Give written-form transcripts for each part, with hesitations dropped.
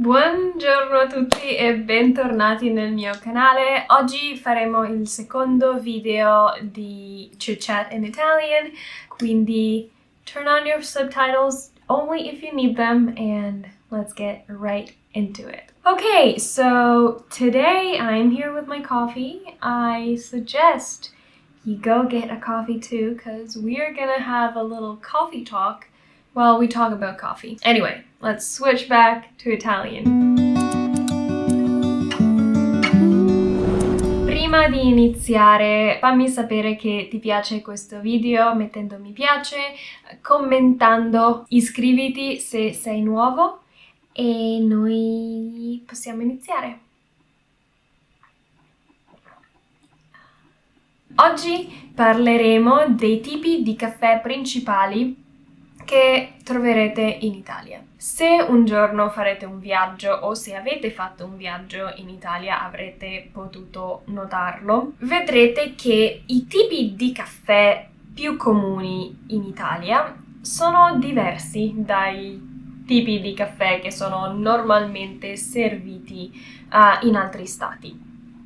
Buongiorno a tutti e bentornati nel mio canale. Oggi faremo il secondo video di Chit Chat in Italian, quindi turn on your subtitles only if you need them and let's get right into it. Okay, so today I'm here with my coffee. I suggest you go get a coffee too because we're gonna have a little coffee talk while we talk about coffee. Anyway, let's switch back to Italian. Prima di iniziare, fammi sapere che ti piace questo video mettendo mi piace, commentando, iscriviti se sei nuovo e noi possiamo iniziare. Oggi parleremo dei tipi di caffè principali che troverete in Italia. Se un giorno farete un viaggio o se avete fatto un viaggio in Italia avrete potuto notarlo, vedrete che i tipi di caffè più comuni in Italia sono diversi dai tipi di caffè che sono normalmente serviti in altri stati,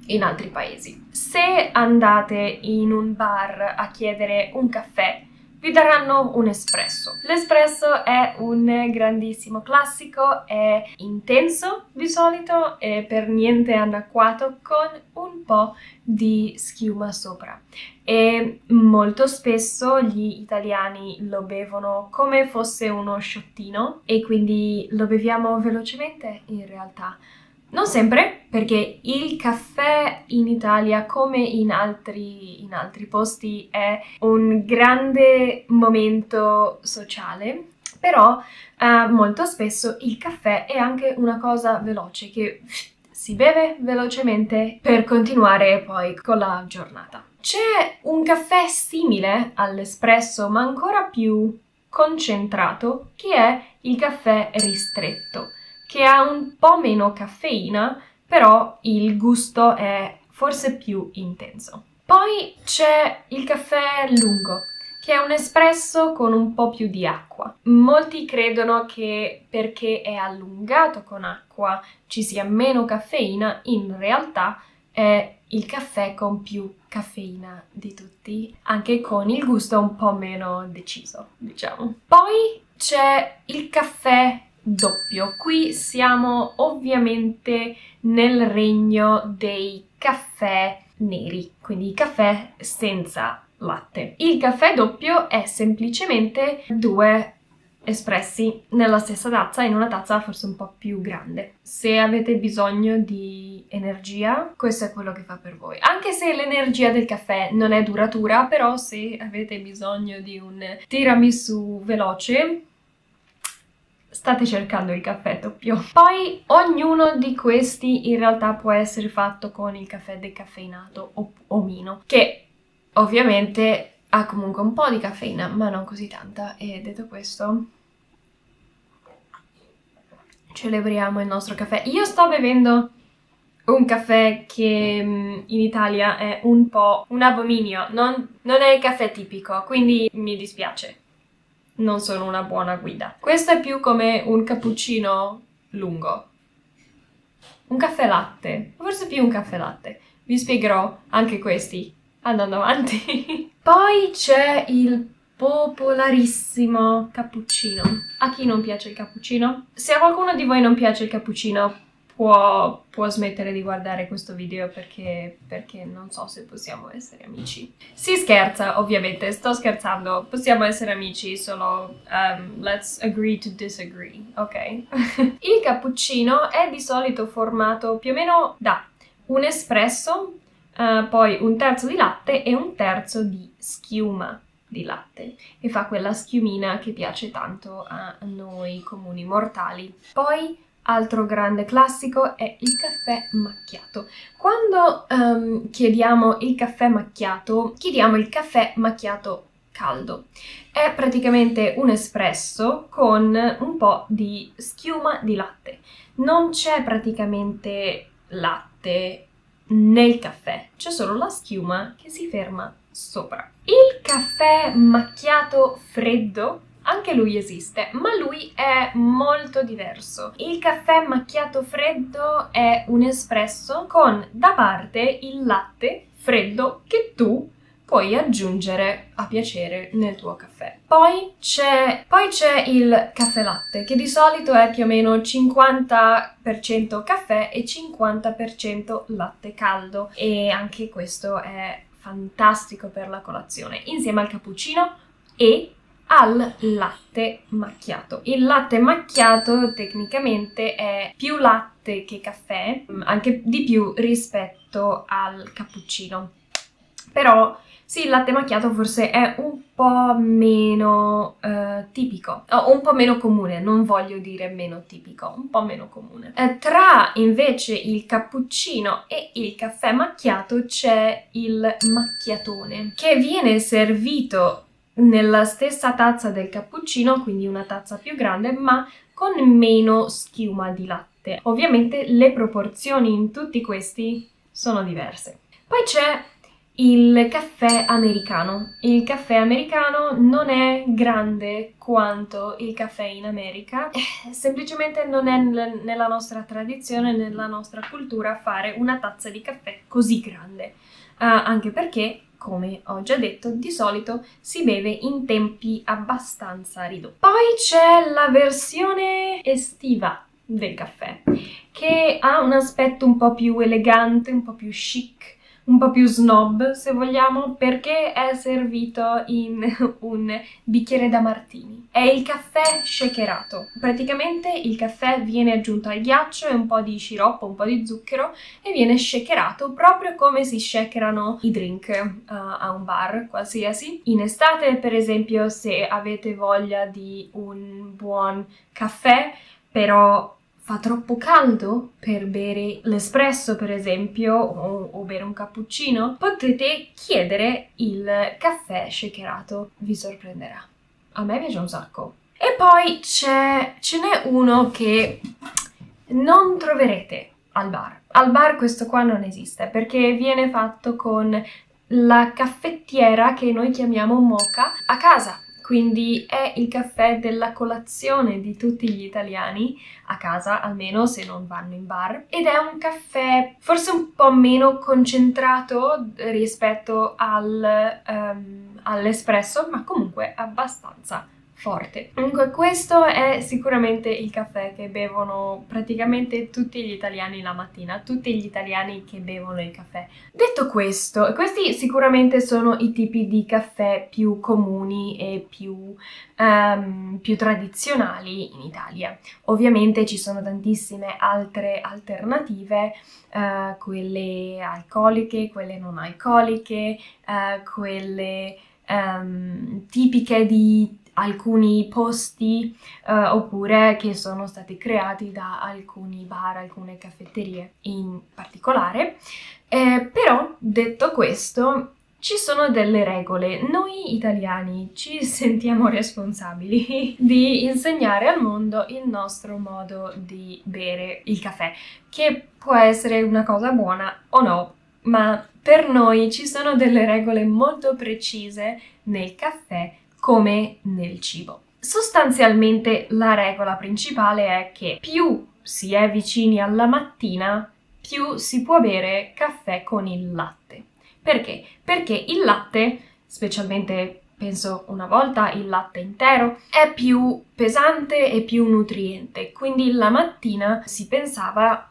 in altri paesi. Se andate in un bar a chiedere un caffè, vi daranno un espresso. L'espresso è un grandissimo classico, è intenso di solito e per niente anacquato con un po' di schiuma sopra. E molto spesso gli italiani lo bevono come fosse uno shottino e quindi lo beviamo velocemente in realtà. Non sempre, perché il caffè in Italia, come in altri posti, è un grande momento sociale, però molto spesso il caffè è anche una cosa veloce che si beve velocemente per continuare poi con la giornata. C'è un caffè simile all'espresso, ma ancora più concentrato, che è il caffè ristretto, che ha un po' meno caffeina, però il gusto è forse più intenso. Poi c'è il caffè lungo, che è un espresso con un po' più di acqua. Molti credono che perché è allungato con acqua ci sia meno caffeina, in realtà è il caffè con più caffeina di tutti, anche con il gusto un po' meno deciso, diciamo. Poi c'è il caffè doppio. Qui siamo ovviamente nel regno dei caffè neri, quindi caffè senza latte. Il caffè doppio è semplicemente due espressi nella stessa tazza, in una tazza forse un po' più grande. Se avete bisogno di energia, questo è quello che fa per voi. Anche se l'energia del caffè non è duratura, però se avete bisogno di un tiramisù veloce, state cercando il caffè doppio. Poi ognuno di questi in realtà può essere fatto con il caffè decaffeinato o meno, che ovviamente ha comunque un po' di caffeina, ma non così tanta. E detto questo, celebriamo il nostro caffè. Io sto bevendo un caffè che in Italia è un po' un abominio, non è il caffè tipico, quindi mi dispiace. Non sono una buona guida. Questo è più come un cappuccino lungo. Un caffè latte, forse più un caffè latte. Vi spiegherò anche questi andando avanti. Poi c'è il popolarissimo cappuccino. A chi non piace il cappuccino? Se a qualcuno di voi non piace il cappuccino, può smettere di guardare questo video perché non so se possiamo essere amici. Si scherza, ovviamente, sto scherzando. Possiamo essere amici, solo let's agree to disagree, ok? Il cappuccino è di solito formato più o meno da un espresso, poi un terzo di latte e un terzo di schiuma di latte, e fa quella schiumina che piace tanto a noi comuni mortali. Poi altro grande classico è il caffè macchiato. Quando chiediamo il caffè macchiato, chiediamo il caffè macchiato caldo. È praticamente un espresso con un po' di schiuma di latte. Non c'è praticamente latte nel caffè, c'è solo la schiuma che si ferma sopra. Il caffè macchiato freddo anche lui esiste, ma lui è molto diverso. Il caffè macchiato freddo è un espresso con da parte il latte freddo che tu puoi aggiungere a piacere nel tuo caffè. Poi c'è il caffè latte, che di solito è più o meno 50% caffè e 50% latte caldo, e anche questo è fantastico per la colazione, insieme al cappuccino e al latte macchiato. Il latte macchiato tecnicamente è più latte che caffè, anche di più rispetto al cappuccino. Però sì, il latte macchiato forse è un po' meno tipico, o un po' meno comune, non voglio dire meno tipico, un po' meno comune. Tra invece il cappuccino e il caffè macchiato c'è il macchiatone, che viene servito nella stessa tazza del cappuccino, quindi una tazza più grande, ma con meno schiuma di latte. Ovviamente le proporzioni in tutti questi sono diverse. Poi c'è il caffè americano. Il caffè americano non è grande quanto il caffè in America, semplicemente non è nella nostra tradizione, nella nostra cultura fare una tazza di caffè così grande, anche perché, come ho già detto, di solito si beve in tempi abbastanza ridotti. Poi c'è la versione estiva del caffè, che ha un aspetto un po' più elegante, un po' più chic, un po' più snob, se vogliamo, perché è servito in un bicchiere da martini. È il caffè shakerato. Praticamente il caffè viene aggiunto al ghiaccio e un po' di sciroppo, un po' di zucchero, e viene shakerato proprio come si shakerano i drink a un bar qualsiasi. In estate, per esempio, se avete voglia di un buon caffè, però fa troppo caldo per bere l'espresso, per esempio, o bere un cappuccino, potete chiedere il caffè shakerato. Vi sorprenderà. A me piace un sacco. E poi ce n'è uno che non troverete al bar. Al bar questo qua non esiste, perché viene fatto con la caffettiera che noi chiamiamo moka a casa. Quindi è il caffè della colazione di tutti gli italiani, a casa almeno se non vanno in bar, ed è un caffè forse un po' meno concentrato rispetto all'espresso, ma comunque abbastanza forte. Comunque questo è sicuramente il caffè che bevono praticamente tutti gli italiani la mattina, tutti gli italiani che bevono il caffè. Detto questo, questi sicuramente sono i tipi di caffè più comuni e più tradizionali in Italia. Ovviamente ci sono tantissime altre alternative, quelle alcoliche, quelle non alcoliche, quelle tipiche di alcuni posti, oppure che sono stati creati da alcuni bar, alcune caffetterie in particolare. Però, detto questo, ci sono delle regole. Noi italiani ci sentiamo responsabili di insegnare al mondo il nostro modo di bere il caffè, che può essere una cosa buona o no, ma per noi ci sono delle regole molto precise nel caffè come nel cibo. Sostanzialmente la regola principale è che più si è vicini alla mattina, più si può bere caffè con il latte. Perché? Perché il latte, specialmente penso una volta il latte intero, è più pesante e più nutriente, quindi la mattina si pensava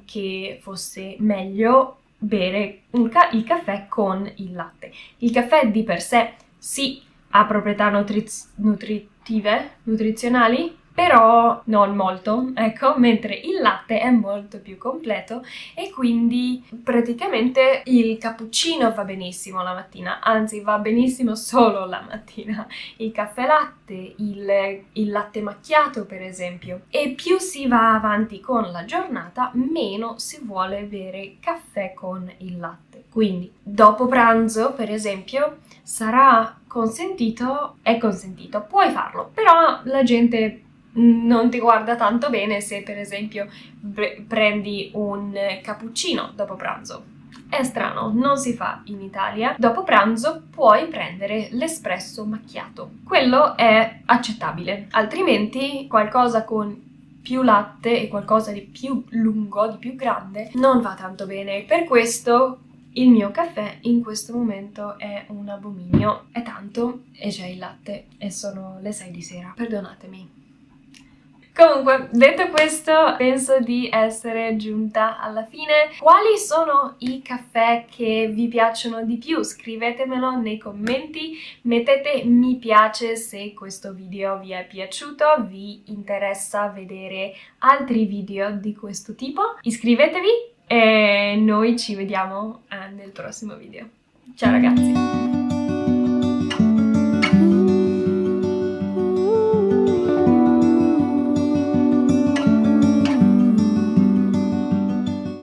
che fosse meglio bere il caffè con il latte. Il caffè di per sé sì, ha proprietà nutrizionali, però non molto, ecco, mentre il latte è molto più completo e quindi praticamente il cappuccino va benissimo la mattina, anzi va benissimo solo la mattina, il caffè latte, il latte macchiato per esempio. E più si va avanti con la giornata, meno si vuole bere caffè con il latte. Quindi dopo pranzo per esempio sarà consentito, è consentito, puoi farlo, però la gente non ti guarda tanto bene se per esempio prendi un cappuccino dopo pranzo. È strano, non si fa in Italia. Dopo pranzo puoi prendere l'espresso macchiato. Quello è accettabile. Altrimenti qualcosa con più latte e qualcosa di più lungo, di più grande, non va tanto bene. Per questo il mio caffè in questo momento è un abominio. È tanto e c'è il latte e sono le 6 di sera. Perdonatemi. Comunque, detto questo, penso di essere giunta alla fine. Quali sono i caffè che vi piacciono di più? Scrivetemelo nei commenti, mettete mi piace se questo video vi è piaciuto, vi interessa vedere altri video di questo tipo. Iscrivetevi e noi ci vediamo nel prossimo video. Ciao ragazzi!